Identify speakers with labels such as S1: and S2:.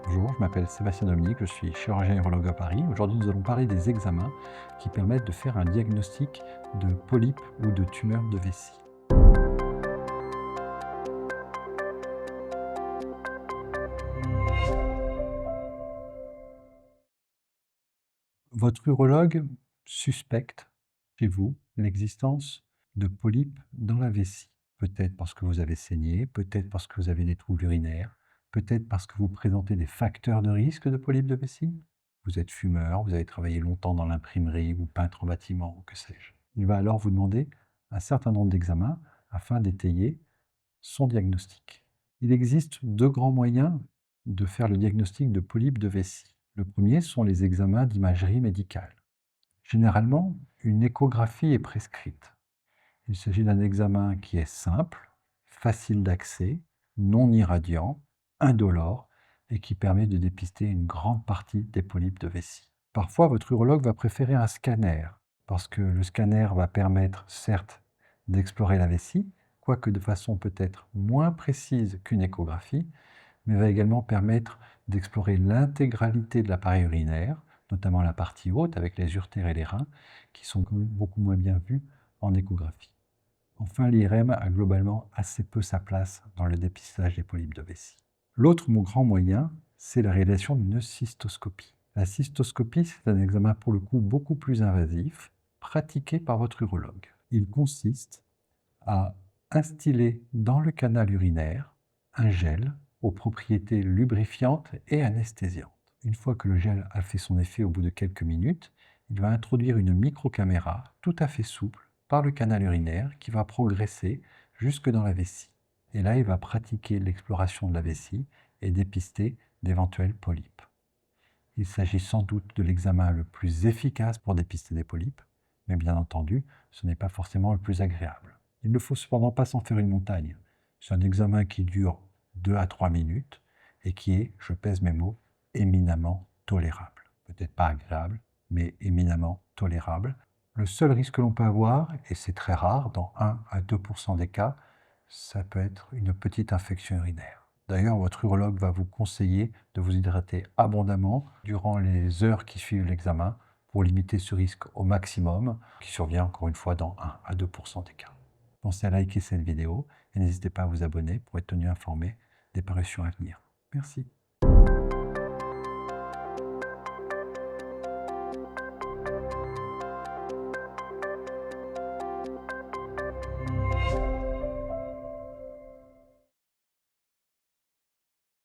S1: Bonjour, je m'appelle Sébastien Dominique, je suis chirurgien urologue à Paris. Aujourd'hui, nous allons parler des examens qui permettent de faire un diagnostic de polype ou de tumeur de vessie. Votre urologue suspecte chez vous l'existence de polypes dans la vessie. Peut-être parce que vous avez saigné, peut-être parce que vous avez des troubles urinaires, peut-être parce que vous présentez des facteurs de risque de polypes de vessie. Vous êtes fumeur, vous avez travaillé longtemps dans l'imprimerie ou peintre en bâtiment, que sais-je. Il va alors vous demander un certain nombre d'examens afin d'étayer son diagnostic. Il existe deux grands moyens de faire le diagnostic de polypes de vessie. Le premier sont les examens d'imagerie médicale. Généralement, une échographie est prescrite. Il s'agit d'un examen qui est simple, facile d'accès, non irradiant, indolore et qui permet de dépister une grande partie des polypes de vessie. Parfois, votre urologue va préférer un scanner parce que le scanner va permettre, certes, d'explorer la vessie, quoique de façon peut-être moins précise qu'une échographie, mais va également permettre d'explorer l'intégralité de l'appareil urinaire, notamment la partie haute avec les uretères et les reins, qui sont beaucoup moins bien vus en échographie. Enfin, l'IRM a globalement assez peu sa place dans le dépistage des polypes de vessie. L'autre grand moyen, c'est la réalisation d'une cystoscopie. La cystoscopie, c'est un examen pour le coup beaucoup plus invasif, pratiqué par votre urologue. Il consiste à instiller dans le canal urinaire un gel aux propriétés lubrifiantes et anesthésiantes. Une fois que le gel a fait son effet au bout de quelques minutes, il va introduire une microcaméra tout à fait souple par le canal urinaire qui va progresser jusque dans la vessie. Et là, il va pratiquer l'exploration de la vessie et dépister d'éventuels polypes. Il s'agit sans doute de l'examen le plus efficace pour dépister des polypes, mais bien entendu, ce n'est pas forcément le plus agréable. Il ne faut cependant pas s'en faire une montagne. C'est un examen qui dure 2 à 3 minutes et qui est, je pèse mes mots, éminemment tolérable. Peut-être pas agréable, mais éminemment tolérable. Le seul risque que l'on peut avoir, et c'est très rare, dans 1 à 2% des cas, ça peut être une petite infection urinaire. D'ailleurs, votre urologue va vous conseiller de vous hydrater abondamment durant les heures qui suivent l'examen pour limiter ce risque au maximum, qui survient encore une fois dans 1 à 2% des cas. Pensez à liker cette vidéo et n'hésitez pas à vous abonner pour être tenu informé des parutions à venir. Merci.